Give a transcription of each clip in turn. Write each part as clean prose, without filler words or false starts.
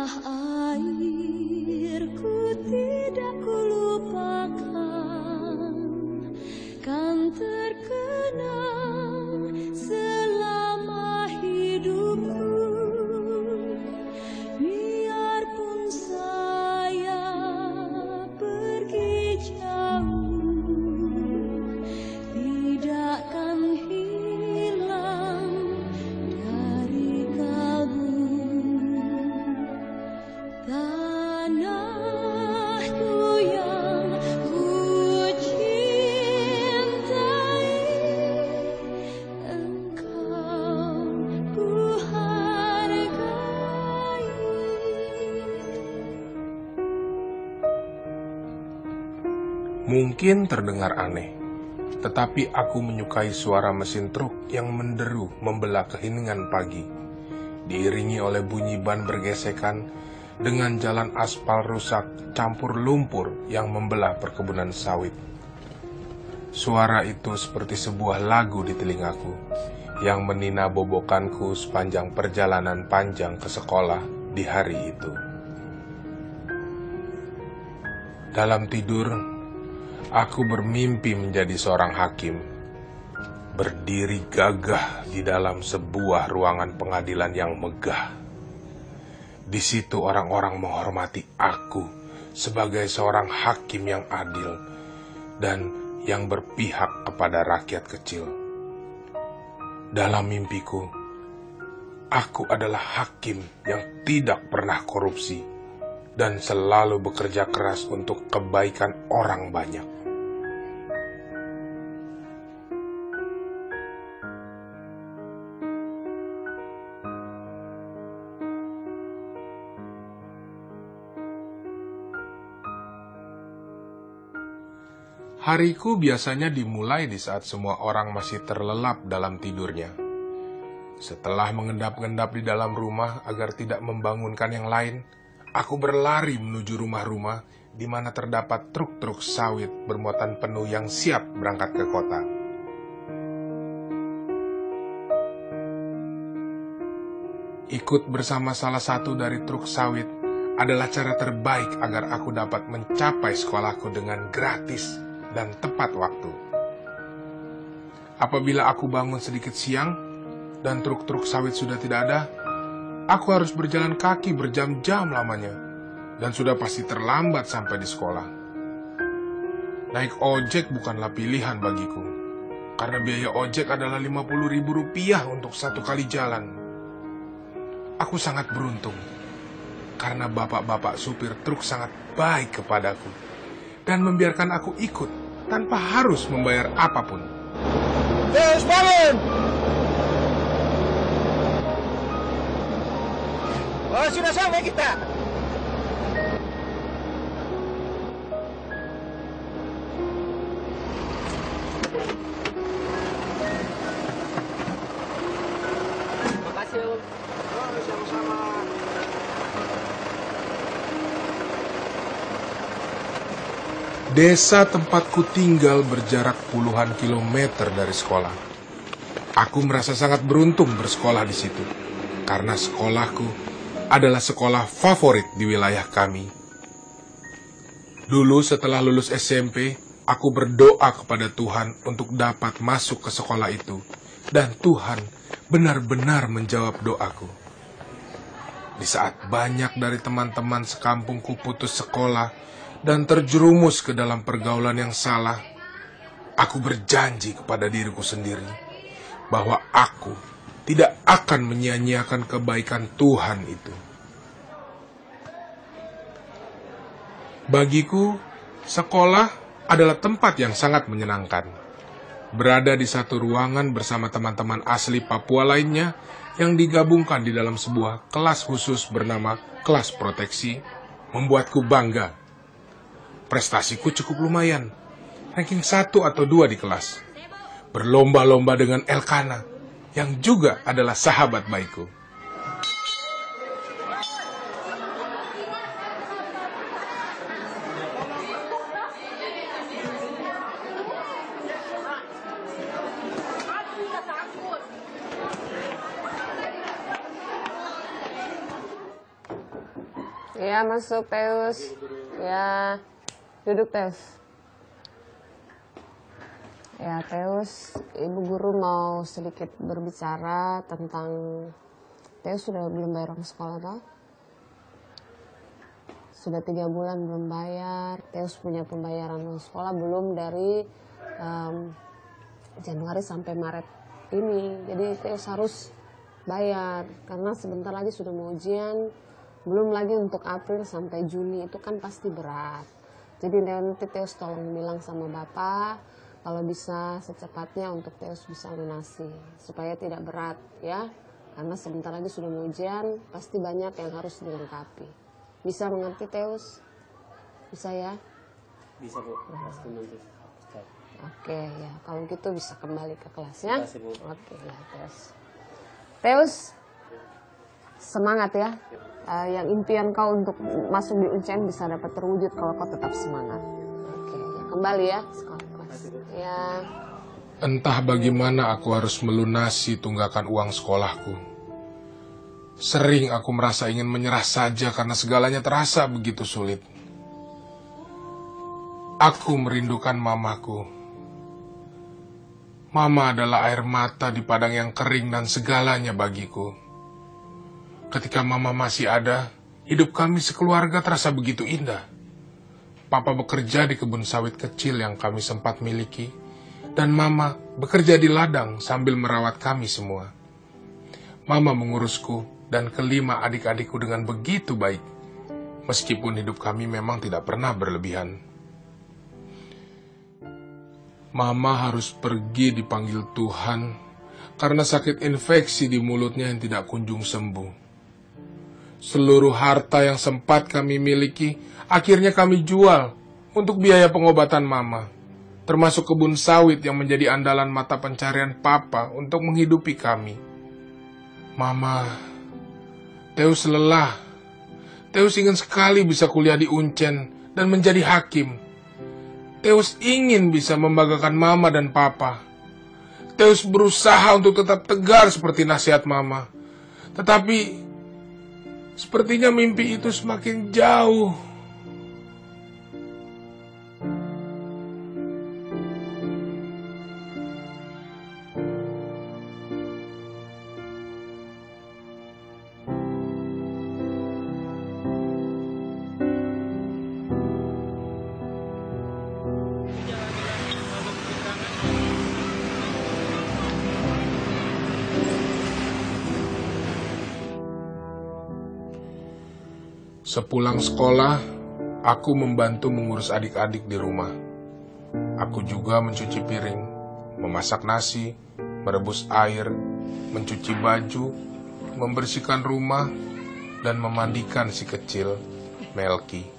Tanah airku tidak kulupakan, kan terkenang selama hidupku. Biarpun saya pergi jauh, tidakkan hilang dari kalbu. Tanahku yang ku cintai, engkau ku hargai. Mungkin terdengar aneh, tetapi aku menyukai suara mesin truk yang menderu membelah keheningan pagi, diiringi oleh bunyi ban bergesekan dengan jalan aspal rusak campur lumpur yang membelah perkebunan sawit. Suara itu seperti sebuah lagu di telingaku yang menina bobokanku sepanjang perjalanan panjang ke sekolah di hari itu. Dalam tidur, aku bermimpi menjadi seorang hakim, berdiri gagah di dalam sebuah ruangan pengadilan yang megah. Di situ orang-orang menghormati aku sebagai seorang hakim yang adil dan yang berpihak kepada rakyat kecil. Dalam mimpiku, aku adalah hakim yang tidak pernah korupsi dan selalu bekerja keras untuk kebaikan orang banyak. Hariku biasanya dimulai di saat semua orang masih terlelap dalam tidurnya. Setelah mengendap-endap di dalam rumah agar tidak membangunkan yang lain, aku berlari menuju rumah-rumah di mana terdapat truk-truk sawit bermuatan penuh yang siap berangkat ke kota. Ikut bersama salah satu dari truk sawit adalah cara terbaik agar aku dapat mencapai sekolahku dengan gratis dan tepat waktu. Apabila aku bangun sedikit siang dan truk-truk sawit sudah tidak ada, aku harus berjalan kaki berjam-jam lamanya dan sudah pasti terlambat sampai di sekolah. Naik ojek bukanlah pilihan bagiku, karena biaya ojek adalah Rp50.000 untuk satu kali jalan. Aku sangat beruntung, karena bapak-bapak supir truk sangat baik kepadaku dan membiarkan aku ikut tanpa harus membayar apapun. Terus bangun! Oh, sudah sampai kita. Makasih, Om. Oh, sama-sama. Desa tempatku tinggal berjarak puluhan kilometer dari sekolah. Aku merasa sangat beruntung bersekolah di situ, karena sekolahku adalah sekolah favorit di wilayah kami. Dulu setelah lulus SMP, aku berdoa kepada Tuhan untuk dapat masuk ke sekolah itu, dan Tuhan benar-benar menjawab doaku. Di saat banyak dari teman-teman sekampungku putus sekolah dan terjerumus ke dalam pergaulan yang salah, aku berjanji kepada diriku sendiri bahwa aku tidak akan menyia-nyiakan kebaikan Tuhan itu. Bagiku, sekolah adalah tempat yang sangat menyenangkan. Berada di satu ruangan bersama teman-teman asli Papua lainnya yang digabungkan di dalam sebuah kelas khusus bernama kelas proteksi membuatku bangga. Prestasiku cukup lumayan, ranking 1 atau 2 di kelas. Berlomba-lomba dengan Elkana, yang juga adalah sahabat baikku. Ya, masuk Teus. Ya, duduk Teus. Ya, Teus, Ibu Guru mau sedikit berbicara tentang Teus sudah belum bayar uang sekolah, toh? Sudah 3 bulan belum bayar. Teus punya pembayaran uang sekolah belum dari Januari sampai Maret ini. Jadi Teus harus bayar karena sebentar lagi sudah mau ujian. Belum lagi untuk April sampai Juni, itu kan pasti berat. Jadi nanti Teus tolong bilang sama Bapak kalau bisa secepatnya untuk Teus bisa lunasi supaya tidak berat ya. Karena sebentar lagi sudah mau ujian, pasti banyak yang harus dilengkapi. Bisa mengerti Teus? Bisa ya? Bisa Bu, pasti nanti. Oke ya, kalau gitu bisa kembali ke kelas ya. Terima kasih, Bu. Oke ya Teus. Teus, semangat ya. Yang impian kau untuk masuk di UNCN bisa dapat terwujud kalau kau tetap semangat. Oke, ya kembali ya sekolah kelas. Ya. Entah bagaimana aku harus melunasi tunggakan uang sekolahku. Sering aku merasa ingin menyerah saja karena segalanya terasa begitu sulit. Aku merindukan mamaku. Mama adalah air mata di padang yang kering dan segalanya bagiku. Ketika mama masih ada, hidup kami sekeluarga terasa begitu indah. Papa bekerja di kebun sawit kecil yang kami sempat miliki, dan mama bekerja di ladang sambil merawat kami semua. Mama mengurusku dan kelima adik-adikku dengan begitu baik, meskipun hidup kami memang tidak pernah berlebihan. Mama harus pergi dipanggil Tuhan karena sakit infeksi di mulutnya yang tidak kunjung sembuh. Seluruh harta yang sempat kami miliki, akhirnya kami jual untuk biaya pengobatan mama. Termasuk kebun sawit yang menjadi andalan mata pencarian papa untuk menghidupi kami. Mama, Teus lelah. Teus ingin sekali bisa kuliah di UNCN dan menjadi hakim. Teus ingin bisa membanggakan mama dan papa. Teus berusaha untuk tetap tegar seperti nasihat mama. Tetapi sepertinya mimpi itu semakin jauh. Sepulang sekolah, aku membantu mengurus adik-adik di rumah. Aku juga mencuci piring, memasak nasi, merebus air, mencuci baju, membersihkan rumah, dan memandikan si kecil, Melki.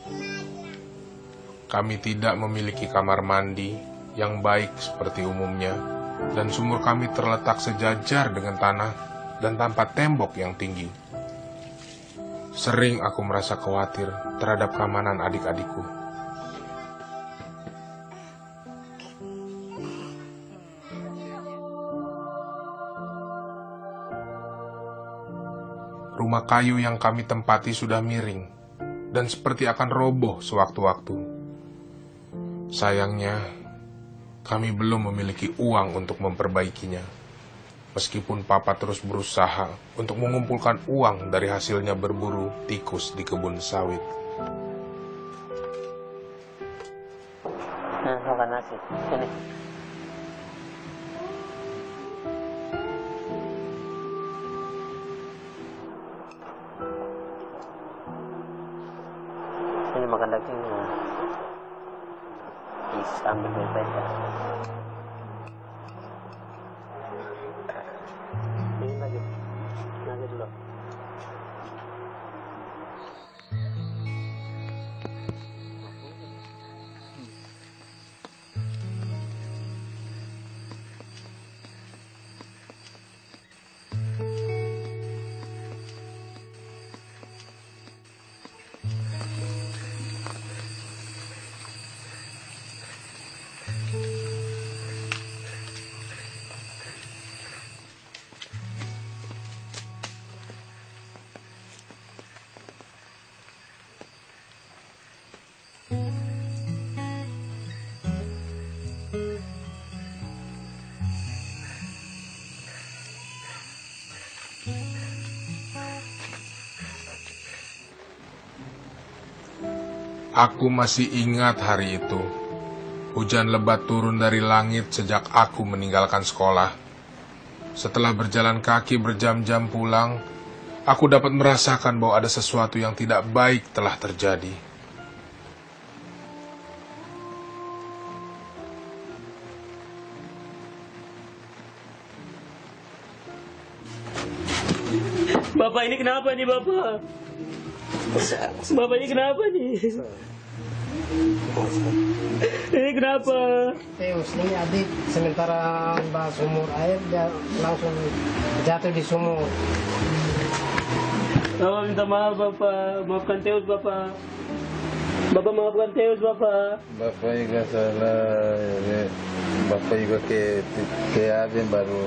Kami tidak memiliki kamar mandi yang baik seperti umumnya, dan sumur kami terletak sejajar dengan tanah dan tanpa tembok yang tinggi. Sering aku merasa khawatir terhadap keamanan adik-adikku. Rumah kayu yang kami tempati sudah miring dan seperti akan roboh sewaktu-waktu. Sayangnya, kami belum memiliki uang untuk memperbaikinya. Meskipun papa terus berusaha untuk mengumpulkan uang dari hasilnya berburu tikus di kebun sawit. Nah, makan nasi. Sini. Sini makan dagingnya. Bisa ambil baik-baik ya. Ini lagi dulu. Aku masih ingat hari itu. Hujan lebat turun dari langit sejak aku meninggalkan sekolah. Setelah berjalan kaki berjam-jam pulang, aku dapat merasakan bahwa ada sesuatu yang tidak baik telah terjadi. Bapak ini kenapa nih Bapak? Bapak ini kenapa nih? Ini kenapa? Teus ini adik sementara bahas sumur air dia langsung jatuh di sumur. Bapak minta maaf Bapak, maafkan Teus Bapak. Bapak maafkan Teus Bapak. Bapak juga salah, ya. Bapak juga ke Aden baru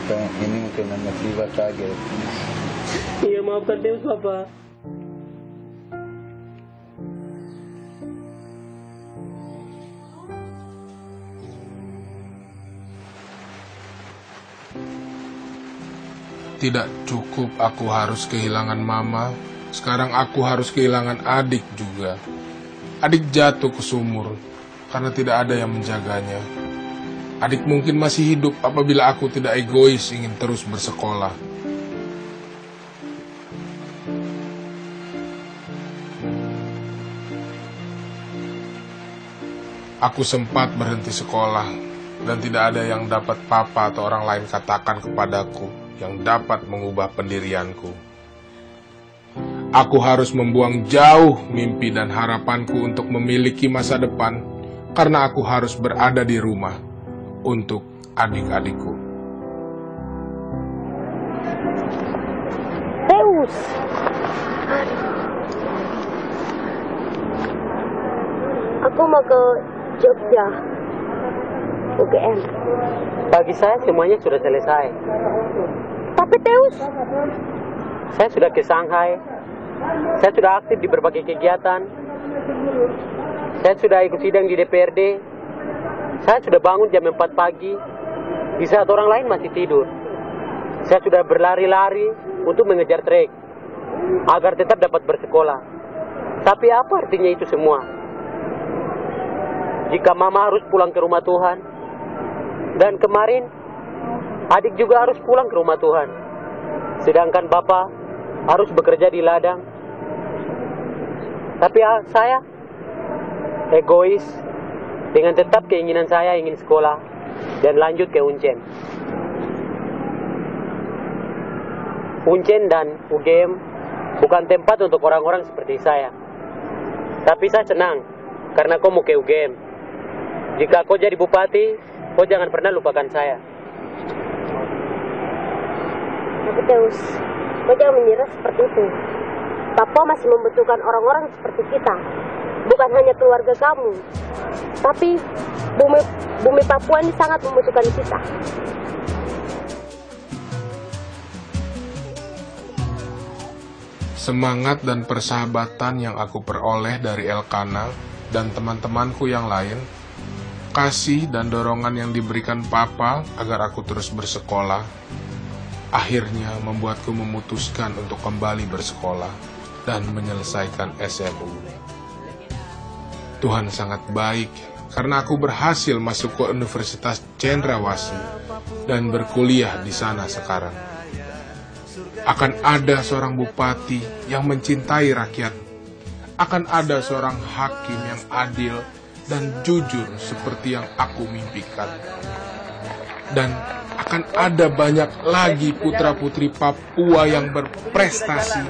kita ini mungkin musibah kaget. Iya maafkan Teus Bapak. Tidak cukup aku harus kehilangan mama, sekarang aku harus kehilangan adik juga. Adik jatuh ke sumur karena tidak ada yang menjaganya. Adik mungkin masih hidup apabila aku tidak egois ingin terus bersekolah. Aku sempat berhenti sekolah dan tidak ada yang dapat papa atau orang lain katakan kepadaku yang dapat mengubah pendirianku. Aku harus membuang jauh mimpi dan harapanku untuk memiliki masa depan karena aku harus berada di rumah untuk adik-adikku. Teus. Aku mau ke Jogja. UGM. Bagi saya semuanya sudah selesai. Tapi Teus, Saya sudah ke Shanghai. Saya sudah aktif di berbagai kegiatan. Saya sudah ikut sidang di DPRD. Saya sudah bangun jam 4 pagi di saat orang lain masih tidur. Saya sudah berlari-lari untuk mengejar trek agar tetap dapat bersekolah. Tapi apa artinya itu semua? Jika mama harus pulang ke rumah Tuhan, dan kemarin adik juga harus pulang ke rumah Tuhan, sedangkan bapak harus bekerja di ladang. Tapi saya egois dengan tetap keinginan saya ingin sekolah dan lanjut ke Uncen. Uncen dan UGM bukan tempat untuk orang-orang seperti saya. Tapi saya senang karena kau mau ke UGM. Jika kau jadi bupati, kau jangan pernah lupakan saya. tapi Teus, kau jangan menyerah seperti itu. Papua masih membutuhkan orang-orang seperti kita. Bukan hanya keluarga kamu, tapi bumi Papua ini sangat membutuhkan kita. Semangat dan persahabatan yang aku peroleh dari Elkana dan teman-temanku yang lain, kasih dan dorongan yang diberikan Papa agar aku terus bersekolah, akhirnya membuatku memutuskan untuk kembali bersekolah dan menyelesaikan SMU. Tuhan sangat baik karena aku berhasil masuk ke Universitas Cendrawasih dan berkuliah di sana sekarang. Akan ada seorang bupati yang mencintai rakyat. Akan ada seorang hakim yang adil dan jujur seperti yang aku mimpikan. Dan akan ada banyak lagi putra-putri Papua yang berprestasi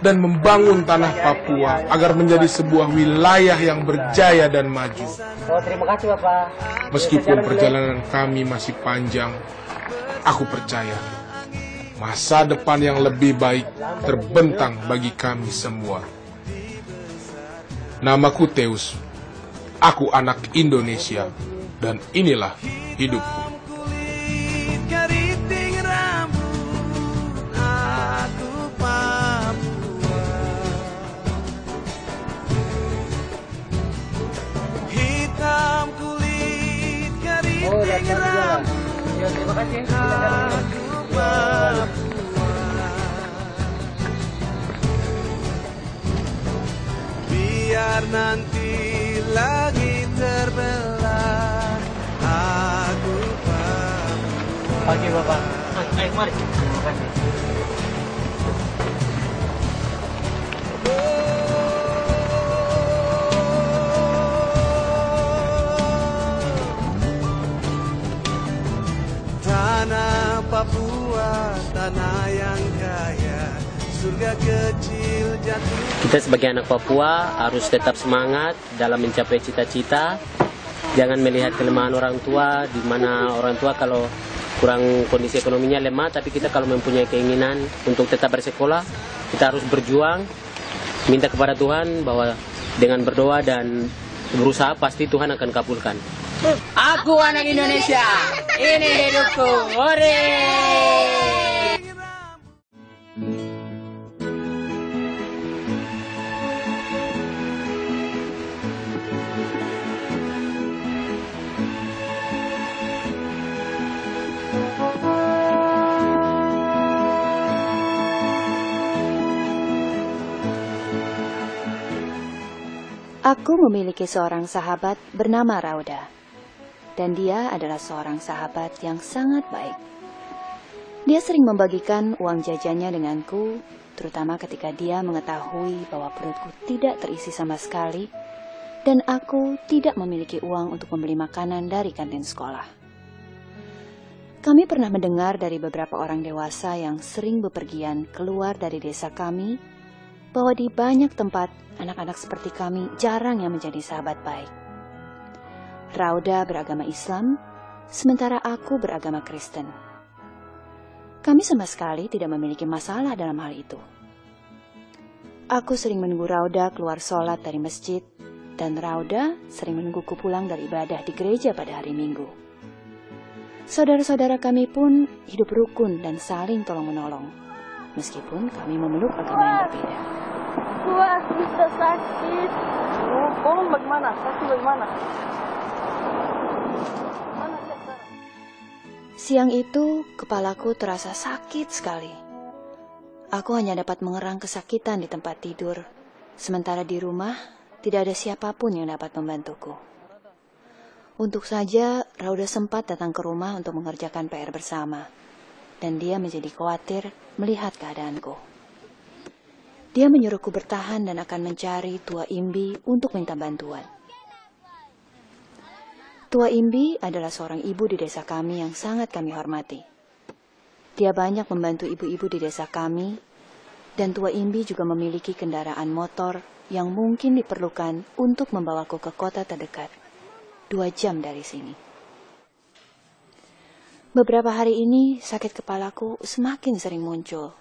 dan membangun tanah Papua agar menjadi sebuah wilayah yang berjaya dan maju. Oh, terima kasih Bapak. Meskipun perjalanan kami masih panjang, aku percaya masa depan yang lebih baik terbentang bagi kami semua. Namaku Teus, aku anak Indonesia, dan inilah hidupku. Oh, datang ya, terima kasih. Biar nanti lagi terbelah. Aku Pagi Bapak. Ayo mari. Terima kasih. Tanah Papua, tanah yang kaya, surga kecil jatuh. Kita sebagai anak Papua harus tetap semangat dalam mencapai cita-cita. Jangan melihat kelemahan orang tua, di mana orang tua kalau kurang kondisi ekonominya lemah, tapi kita kalau mempunyai keinginan untuk tetap bersekolah, kita harus berjuang, minta kepada Tuhan bahwa dengan berdoa dan berusaha pasti Tuhan akan kabulkan. Aku anak Indonesia, ini hidupku, hore! Aku memiliki seorang sahabat bernama Rauda, dan dia adalah seorang sahabat yang sangat baik. Dia sering membagikan uang jajannya denganku, terutama ketika dia mengetahui bahwa perutku tidak terisi sama sekali, dan aku tidak memiliki uang untuk membeli makanan dari kantin sekolah. Kami pernah mendengar dari beberapa orang dewasa yang sering bepergian keluar dari desa kami, bahwa di banyak tempat anak-anak seperti kami jarang yang menjadi sahabat baik. Rauda beragama Islam, sementara aku beragama Kristen. Kami sama sekali tidak memiliki masalah dalam hal itu. Aku sering menunggu Rauda keluar sholat dari masjid, dan Rauda sering menungguku pulang dari ibadah di gereja pada hari Minggu. Saudara-saudara kami pun hidup rukun dan saling tolong-menolong, meskipun kami memeluk agama yang berbeda. Wah, bisa sakit. Tolong bagaimana? Sakit bagaimana? Siang itu, kepalaku terasa sakit sekali. Aku hanya dapat mengerang kesakitan di tempat tidur, sementara di rumah tidak ada siapapun yang dapat membantuku. Untuk saja, Rauda sempat datang ke rumah untuk mengerjakan PR bersama, dan dia menjadi khawatir melihat keadaanku. Dia menyuruhku bertahan dan akan mencari Tua Imbi untuk minta bantuan. Tua Imbi adalah seorang ibu di desa kami yang sangat kami hormati. Dia banyak membantu ibu-ibu di desa kami, dan Tua Imbi juga memiliki kendaraan motor yang mungkin diperlukan untuk membawaku ke kota terdekat, 2 jam dari sini. Beberapa hari ini sakit kepalaku semakin sering muncul,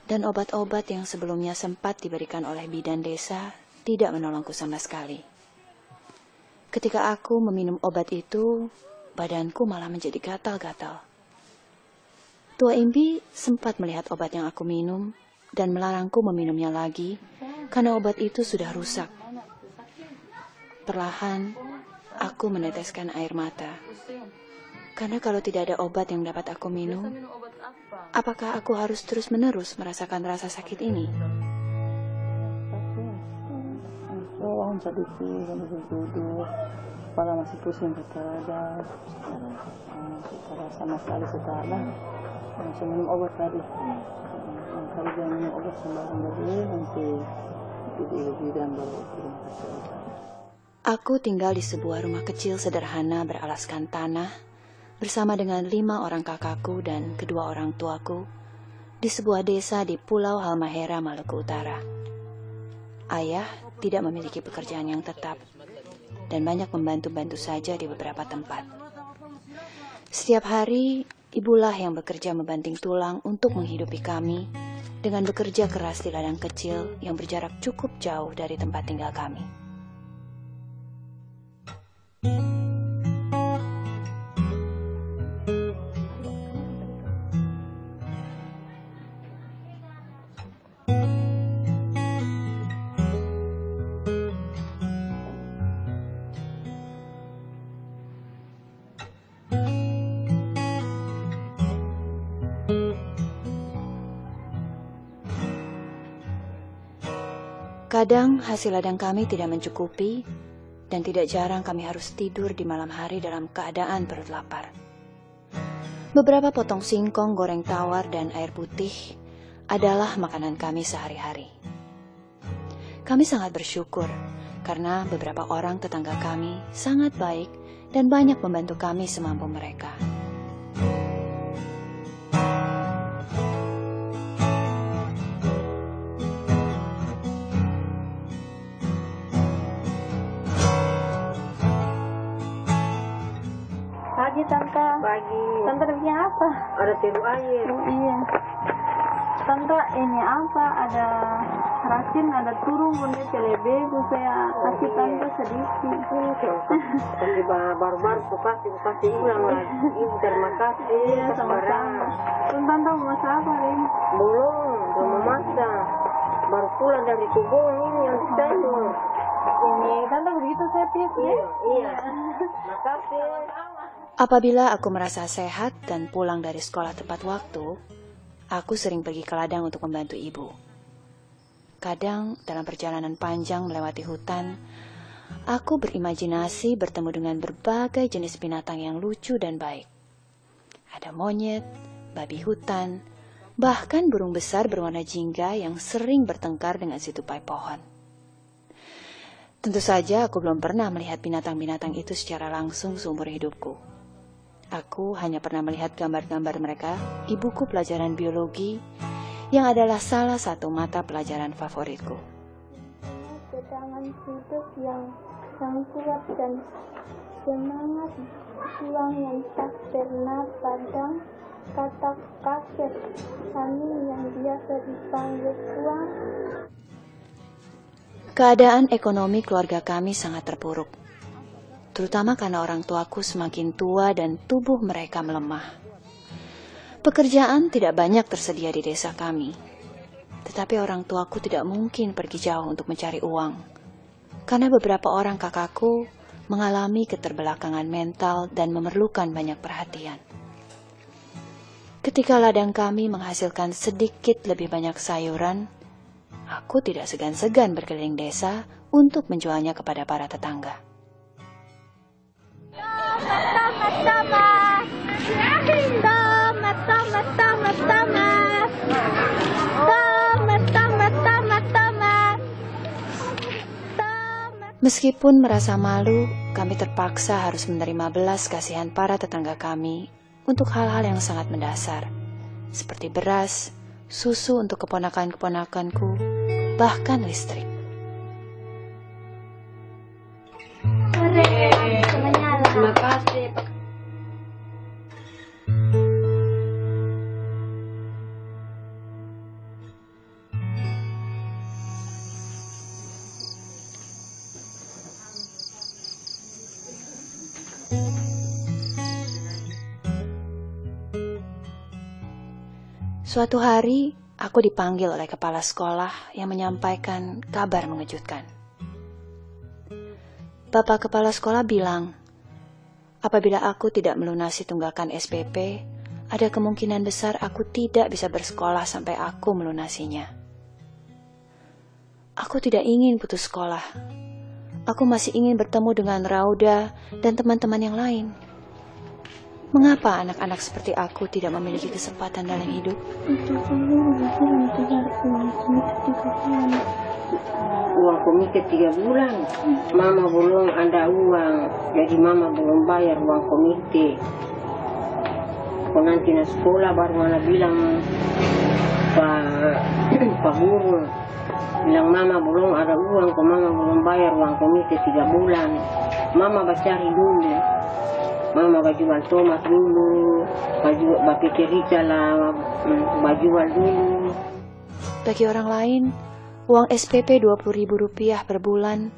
dan obat-obat yang sebelumnya sempat diberikan oleh bidan desa tidak menolongku sama sekali. Ketika aku meminum obat itu, badanku malah menjadi gatal-gatal. Tua Imbi sempat melihat obat yang aku minum dan melarangku meminumnya lagi karena obat itu sudah rusak. Perlahan, aku meneteskan air mata. Karena kalau tidak ada obat yang dapat aku minum, apakah aku harus terus-menerus merasakan rasa sakit ini? Kepala masih pusing kata setelah sama sekali setelah langsung minum obat tadi. Kalau dia minum obat sembarang berdiri nanti di bidan baru kirim ke sana. Aku tinggal di sebuah rumah kecil sederhana beralaskan tanah bersama dengan 5 orang kakakku dan kedua orang tuaku di sebuah desa di Pulau Halmahera, Maluku Utara. Ayah tidak memiliki pekerjaan yang tetap dan banyak membantu-bantu saja di beberapa tempat. Setiap hari, ibulah yang bekerja membanting tulang untuk menghidupi kami dengan bekerja keras di ladang kecil yang berjarak cukup jauh dari tempat tinggal kami. Kadang hasil ladang kami tidak mencukupi, dan tidak jarang kami harus tidur di malam hari dalam keadaan perut lapar. Beberapa potong singkong, goreng tawar, dan air putih adalah makanan kami sehari-hari. Kami sangat bersyukur karena beberapa orang tetangga kami sangat baik dan banyak membantu kami semampu mereka. Pagi Tante. Pagi. Tante bikin apa? Ada tebu air. Oh, iya. Tante ini apa? Ada racun, ada turun bunda celebe, saya kasih Tante sedikit. Tapi baru-baru ku kasih ulang lagi. Ibu terima kasih. Iya, sama-sama. Tante mau masak apa ini? Belum masak. Baru pulang dari kebun ini yang sayur. Ini Tante begitu servis ya? Iya. Makasih. Apabila aku merasa sehat dan pulang dari sekolah tepat waktu, aku sering pergi ke ladang untuk membantu ibu. Kadang dalam perjalanan panjang melewati hutan, aku berimajinasi bertemu dengan berbagai jenis binatang yang lucu dan baik. Ada monyet, babi hutan, bahkan burung besar berwarna jingga yang sering bertengkar dengan si tupai pohon. Tentu saja aku belum pernah melihat binatang-binatang itu secara langsung seumur hidupku. Aku hanya pernah melihat gambar-gambar mereka di buku pelajaran biologi yang adalah salah satu mata pelajaran favoritku. Kedangan hidup yang kuat dan semangat tulang yang tak pernah padam, kata kakek kami yang biasa dipanggil tuang. Keadaan ekonomi keluarga kami sangat terpuruk, terutama karena orang tuaku semakin tua dan tubuh mereka melemah. Pekerjaan tidak banyak tersedia di desa kami, tetapi orang tuaku tidak mungkin pergi jauh untuk mencari uang, karena beberapa orang kakakku mengalami keterbelakangan mental dan memerlukan banyak perhatian. Ketika ladang kami menghasilkan sedikit lebih banyak sayuran, aku tidak segan-segan berkeliling desa untuk menjualnya kepada para tetangga. Meskipun merasa malu, kami terpaksa harus menerima belas kasihan para tetangga kami untuk hal-hal yang sangat mendasar, seperti beras, susu untuk keponakan-keponakanku, bahkan listrik. Terima kasih. Suatu hari, aku dipanggil oleh kepala sekolah yang menyampaikan kabar mengejutkan. Bapak kepala sekolah bilang, apabila aku tidak melunasi tunggakan SPP, ada kemungkinan besar aku tidak bisa bersekolah sampai aku melunasinya. Aku tidak ingin putus sekolah. Aku masih ingin bertemu dengan Rauda dan teman-teman yang lain. Mengapa anak-anak seperti aku tidak memiliki kesempatan dalam hidup? Uang komite 3 bulan. Mama belum ada uang, jadi mama belum bayar uang komite. Aku nanti na sekolah baru mana bilang Pak Guru, bilang mama belum ada uang, kok mama belum bayar uang komite 3 bulan. Mama cari dulu. Mama jual tomat dulu, pikir cerita lah, jual dulu. Bagi orang lain, uang SPP Rp20.000 per bulan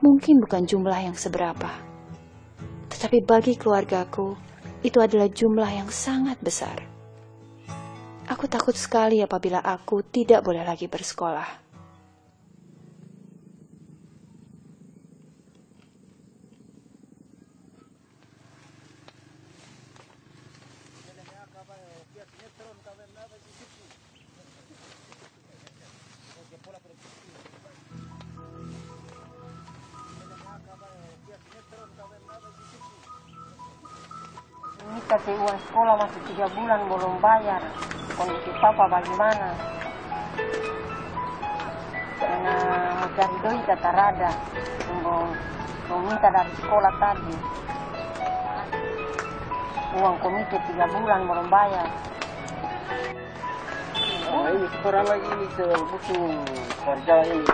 mungkin bukan jumlah yang seberapa. Tetapi bagi keluargaku, itu adalah jumlah yang sangat besar. Aku takut sekali apabila aku tidak boleh lagi bersekolah. kasih uang sekolah masih 3 bulan belum bayar. Kondisi papa bagaimana? Karena mau cari doi kata rada. Mau minta dari sekolah tadi. Uang komite 3 bulan belum bayar. Oh, ini sekarang lagi ini butuh kerja ini.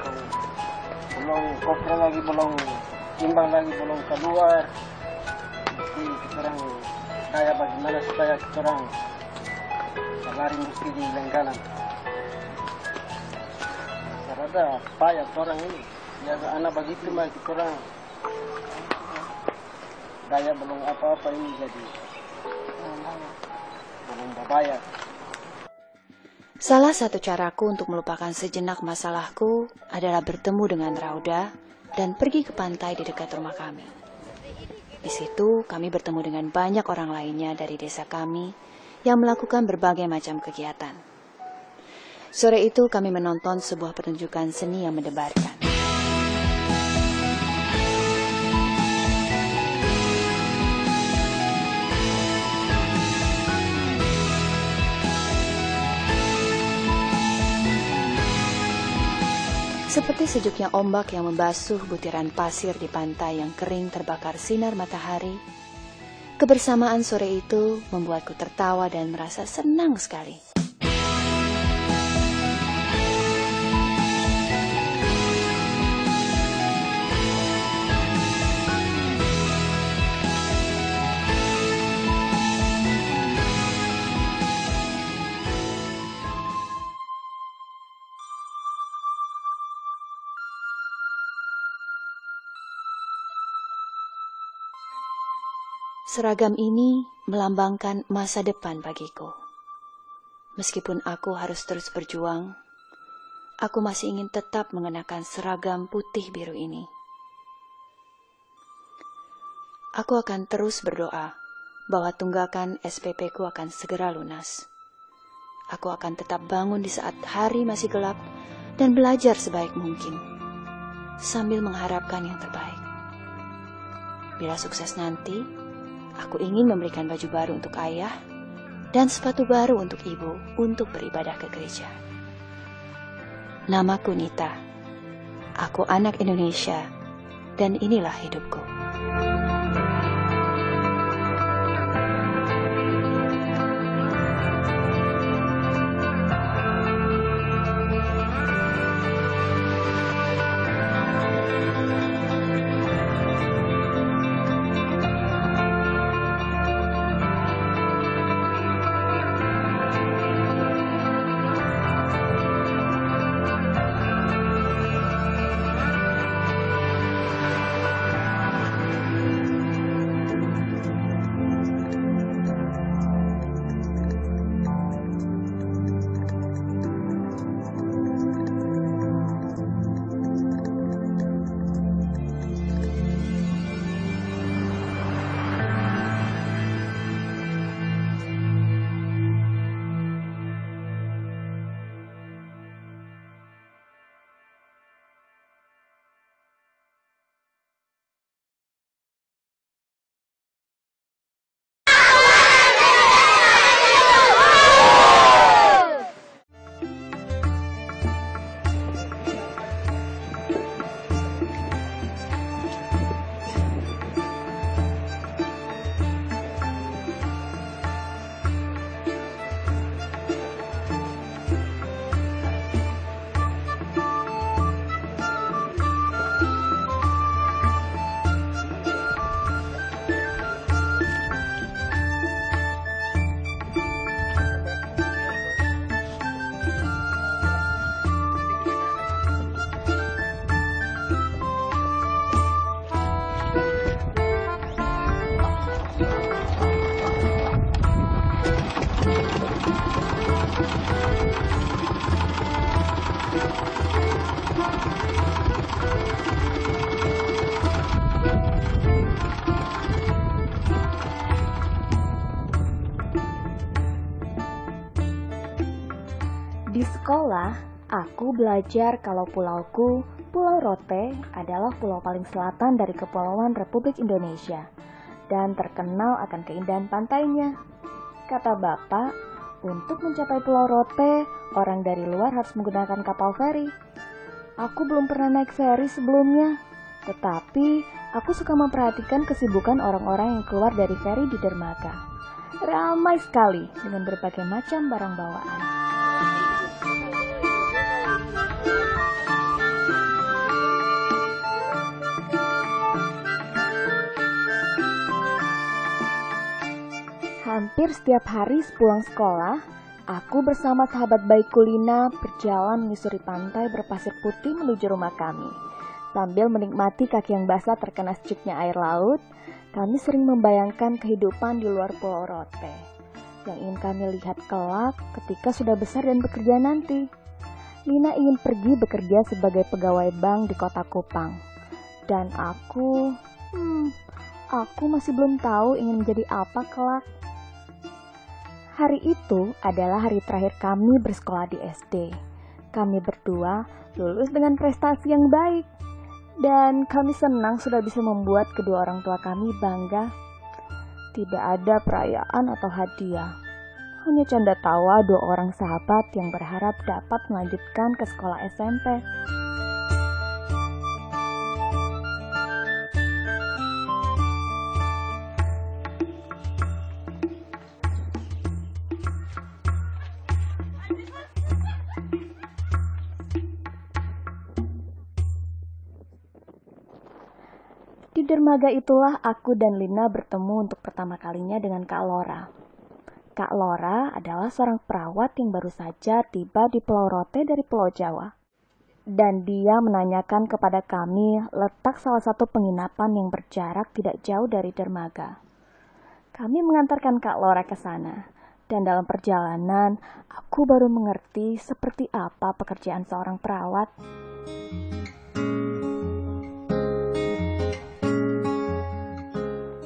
Belum koper lagi, belum timbang lagi, belum keluar. Jadi sekarang saya bagaimana supaya sekarang salari mesti di langganan. Karena payah orang ini. Biasa anak begitu mah orang daya belum apa-apa ini jadi belum bayar. Salah satu caraku untuk melupakan sejenak masalahku adalah bertemu dengan Rauda dan pergi ke pantai di dekat rumah kami. Di situ kami bertemu dengan banyak orang lainnya dari desa kami yang melakukan berbagai macam kegiatan. Sore itu kami menonton sebuah pertunjukan seni yang mendebarkan. Seperti sejuknya ombak yang membasuh butiran pasir di pantai yang kering terbakar sinar matahari, kebersamaan sore itu membuatku tertawa dan merasa senang sekali. Seragam ini melambangkan masa depan bagiku. Meskipun aku harus terus berjuang, aku masih ingin tetap mengenakan seragam putih biru ini. Aku akan terus berdoa bahwa tunggakan SPP ku akan segera lunas. Aku akan tetap bangun di saat hari masih gelap dan belajar sebaik mungkin, sambil mengharapkan yang terbaik. Bila sukses nanti, aku ingin memberikan baju baru untuk ayah dan sepatu baru untuk ibu untuk beribadah ke gereja. Namaku Nita. Aku anak Indonesia dan inilah hidupku. Di sekolah, aku belajar kalau pulauku, Pulau Rote, adalah pulau paling selatan dari Kepulauan Republik Indonesia. dan terkenal akan keindahan pantainya. Kata bapak, untuk mencapai Pulau Rote, orang dari luar harus menggunakan kapal feri. Aku belum pernah naik feri sebelumnya, tetapi aku suka memperhatikan kesibukan orang-orang yang keluar dari feri di dermaga. Ramai sekali dengan berbagai macam barang bawaan. Hampir setiap hari sepulang sekolah, aku bersama sahabat baikku Lina berjalan menyusuri pantai berpasir putih menuju rumah kami. Sambil menikmati kaki yang basah terkena secuknya air laut, kami sering membayangkan kehidupan di luar Pulau Rote yang ingin kami lihat kelak ketika sudah besar dan bekerja nanti. Lina ingin pergi bekerja sebagai pegawai bank di kota Kupang. Dan aku masih belum tahu ingin menjadi apa kelak. Hari itu adalah hari terakhir kami bersekolah di SD. Kami berdua lulus dengan prestasi yang baik. Dan kami senang sudah bisa membuat kedua orang tua kami bangga. Tidak ada perayaan atau hadiah. Hanya canda tawa dua orang sahabat yang berharap dapat melanjutkan ke sekolah SMP. Di dermaga itulah aku dan Lina bertemu untuk pertama kalinya dengan Kak Lora. Kak Lora adalah seorang perawat yang baru saja tiba di Pulau Rote dari Pulau Jawa. Dan dia menanyakan kepada kami letak salah satu penginapan yang berjarak tidak jauh dari dermaga. Kami mengantarkan Kak Lora ke sana. Dan dalam perjalanan, aku baru mengerti seperti apa pekerjaan seorang perawat.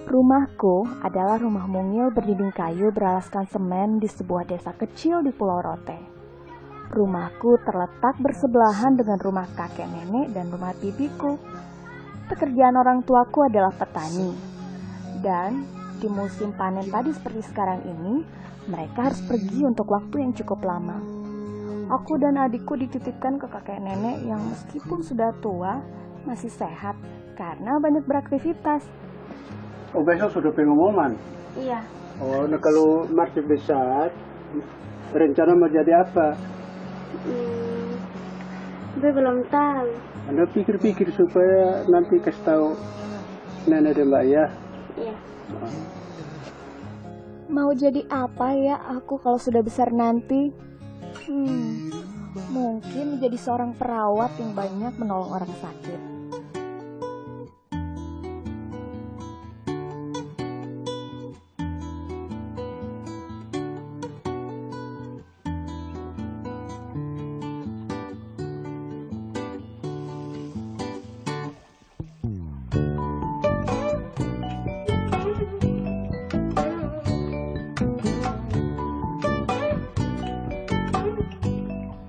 Rumahku adalah rumah mungil berdinding kayu beralaskan semen di sebuah desa kecil di Pulau Rote. Rumahku terletak bersebelahan dengan rumah kakek nenek dan rumah bibiku. Pekerjaan orang tuaku adalah petani. Dan di musim panen padi seperti sekarang ini, mereka harus pergi untuk waktu yang cukup lama. Aku dan adikku dititipkan ke kakek nenek yang meskipun sudah tua, masih sehat karena banyak beraktivitas. Oh, besok sudah pengumuman? Iya. Oh, nah kalau masih besar, rencana mau jadi apa? Gue belum tahu. Anda pikir-pikir supaya nanti kasih tahu nenek dan mbak ya? Iya. Mau jadi apa ya aku kalau sudah besar nanti? Mungkin menjadi seorang perawat yang banyak menolong orang sakit.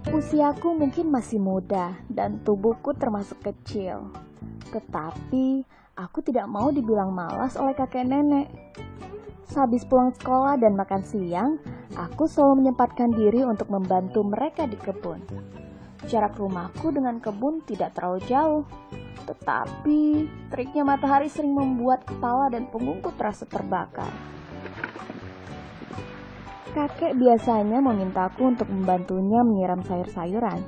Usiaku mungkin masih muda dan tubuhku termasuk kecil. Tetapi aku tidak mau dibilang malas oleh kakek nenek. Sehabis pulang sekolah dan makan siang, aku selalu menyempatkan diri untuk membantu mereka di kebun. Jarak rumahku dengan kebun tidak terlalu jauh. Tetapi teriknya matahari sering membuat kepala dan punggungku terasa terbakar. Kakek biasanya memintaku untuk membantunya menyiram sayur-sayuran.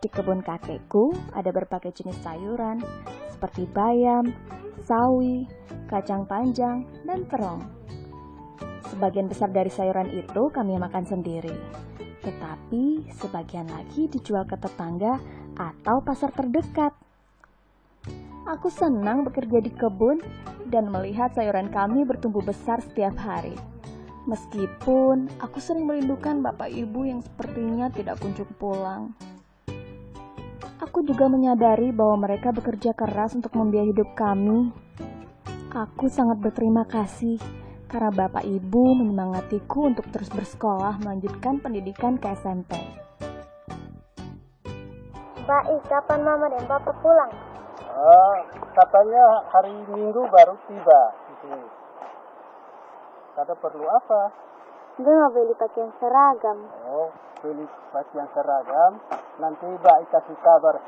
Di kebun kakekku ada berbagai jenis sayuran seperti bayam, sawi, kacang panjang, dan terong. Sebagian besar dari sayuran itu kami makan sendiri, tetapi sebagian lagi dijual ke tetangga atau pasar terdekat. Aku senang bekerja di kebun dan melihat sayuran kami bertumbuh besar setiap hari. Meskipun aku sering merindukan bapak ibu yang sepertinya tidak kunjung pulang. Aku juga menyadari bahwa mereka bekerja keras untuk membiayai hidup kami. Aku sangat berterima kasih karena bapak ibu menyemangatiku untuk terus bersekolah melanjutkan pendidikan ke SMP. Baik, kapan mama dan papa pulang? Katanya hari Minggu baru tiba di Oke. Kada perlu apa? Gue mau beli pakaian seragam. Oh, beli pakaian seragam. Nanti Mbak kasih kabar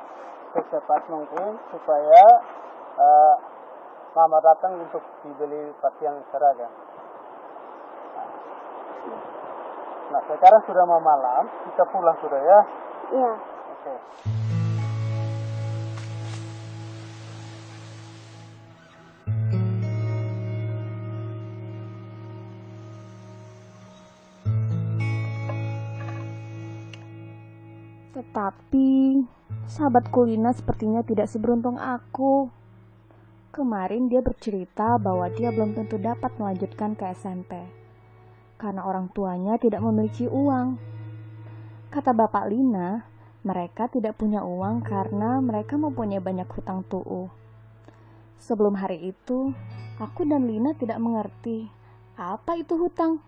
secepat mungkin supaya Mama datang untuk dibeli pakaian seragam. Nah, sekarang sudah mau malam, kita pulang sudah ya? Iya. Oke. Tetapi sahabatku Lina sepertinya tidak seberuntung aku. Kemarin dia bercerita bahwa dia belum tentu dapat melanjutkan ke SMP karena orang tuanya tidak memiliki uang. Kata Bapak Lina, mereka tidak punya uang karena mereka mempunyai banyak hutang tu'uh. Sebelum hari itu, aku dan Lina tidak mengerti apa itu hutang.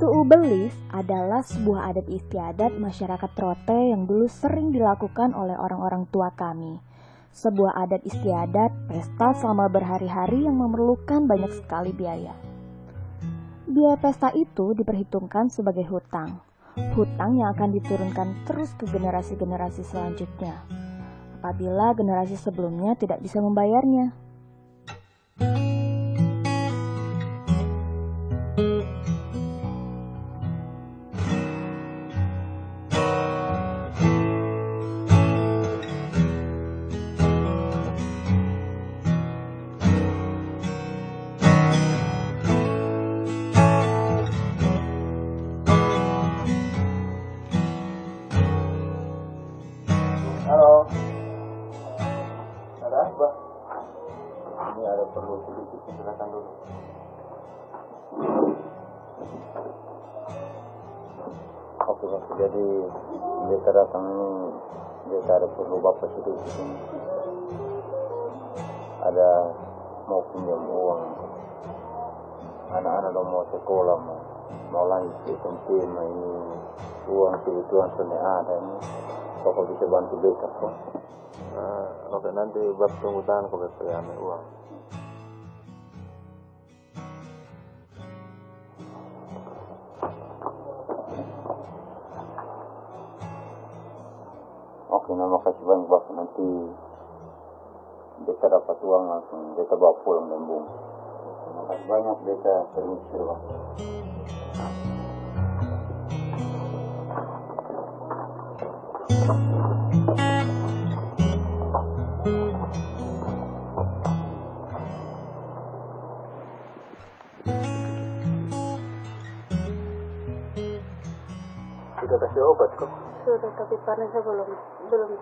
Tu'uh belis adalah sebuah adat istiadat masyarakat Trote yang dulu sering dilakukan oleh orang-orang tua kami. Sebuah adat istiadat pesta selama berhari-hari yang memerlukan banyak sekali biaya. Biaya pesta itu diperhitungkan sebagai hutang. Hutang yang akan diturunkan terus ke generasi-generasi selanjutnya. Apabila generasi sebelumnya tidak bisa membayarnya. Halo. Ada apa? Ini ada perlu sedikit, silakan dulu. Oke, jadi beta datang ini, beta ada perlu bapak sedikit ini. Ada mau pinjam uang. Anak-anak dong mau sekolah, mau lanjut ke SMP, ini uang kebutuhan sudah ada ini. Bapak bisa bantu beta kok. Oke, nanti bapak tunggu tangan kalau saya ambil uang. Oke, nama kasih banyak bapak, nanti beta dapat uang langsung beta bawa pulang dan bung. Terima kasih banyak, beta permisi bapak. Sudah kasih obat kok? Sudah, tapi panasnya belum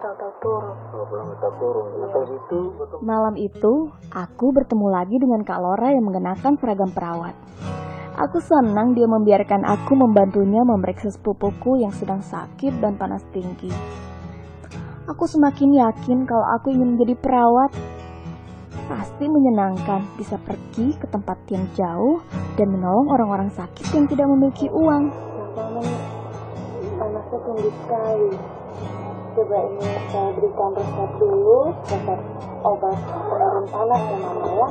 tahu turun. Oh, belum tahu turun. Malam itu, aku bertemu lagi dengan Kak Lora yang mengenakan seragam perawat. Aku senang dia membiarkan aku membantunya memeriksa sepupuku yang sedang sakit dan panas tinggi. Aku semakin yakin kalau aku ingin menjadi perawat. Pasti menyenangkan bisa pergi ke tempat yang jauh dan menolong orang-orang sakit yang tidak memiliki uang. Panasnya tinggi sekali. Coba ini saya berikan resep dulu, resep obat penurun panas ya Mama ya.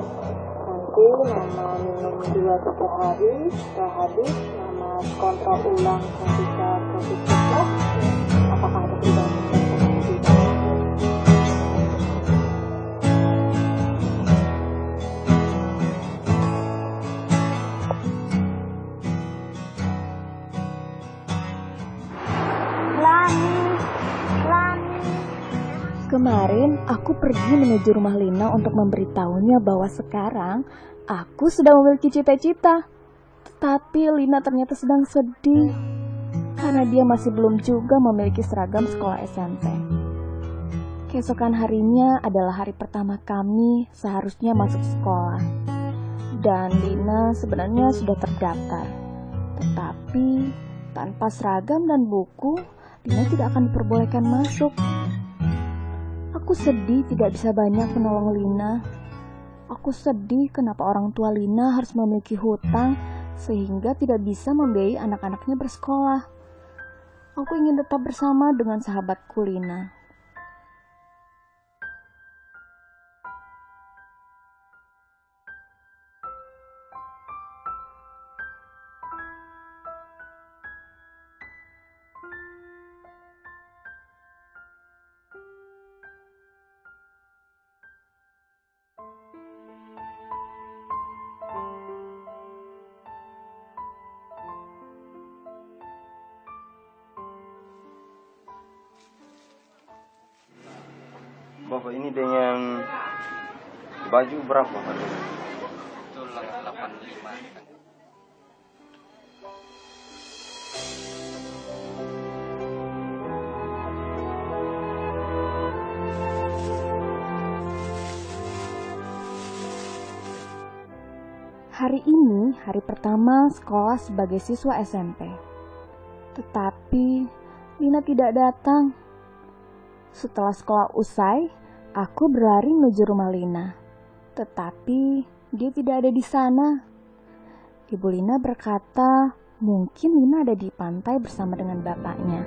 Nanti Mama minum 2-3 hari, setelah habis Mama kontrol ulang kondisi produknya. Apakah ada perubahan seperti itu? Kemarin aku pergi menuju rumah Lina untuk memberitahunya bahwa sekarang aku sudah memiliki cita-cita. Tetapi Lina ternyata sedang sedih karena dia masih belum juga memiliki seragam sekolah SMP. Keesokan harinya adalah hari pertama kami seharusnya masuk sekolah. Dan Lina sebenarnya sudah terdaftar. Tetapi tanpa seragam dan buku, Lina tidak akan diperbolehkan masuk. Aku sedih tidak bisa banyak menolong Lina. Aku sedih kenapa orang tua Lina harus memiliki hutang sehingga tidak bisa membiayai anak-anaknya bersekolah. Aku ingin tetap bersama dengan sahabatku Lina. Bapak ini dengan baju berapa harganya? Itu 85. Hari ini hari pertama sekolah sebagai siswa SMP. Tetapi Lina tidak datang. Setelah sekolah usai, aku berlari menuju rumah Lina. Tetapi dia tidak ada di sana. Ibu Lina berkata, mungkin Lina ada di pantai bersama dengan bapaknya.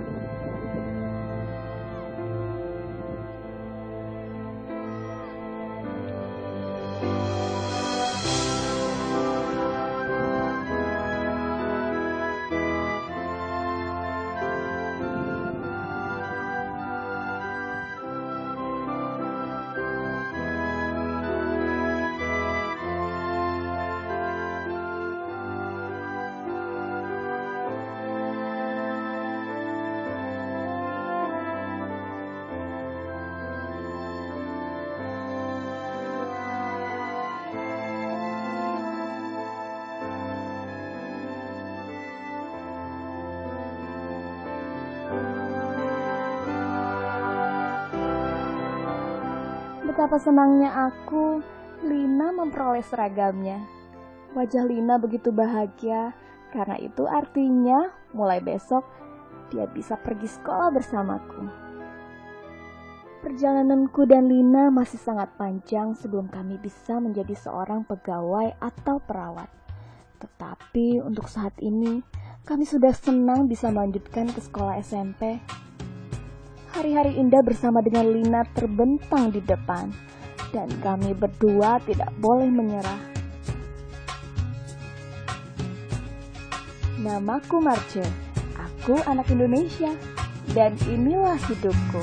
Betapa senangnya aku, Lina memperoleh seragamnya. Wajah Lina begitu bahagia, karena itu artinya mulai besok dia bisa pergi sekolah bersamaku. Perjalananku dan Lina masih sangat panjang sebelum kami bisa menjadi seorang pegawai atau perawat. Tetapi untuk saat ini, kami sudah senang bisa melanjutkan ke sekolah SMP. Hari-hari indah bersama dengan Lina terbentang di depan, dan kami berdua tidak boleh menyerah. Namaku Marce, aku anak Indonesia, dan inilah hidupku.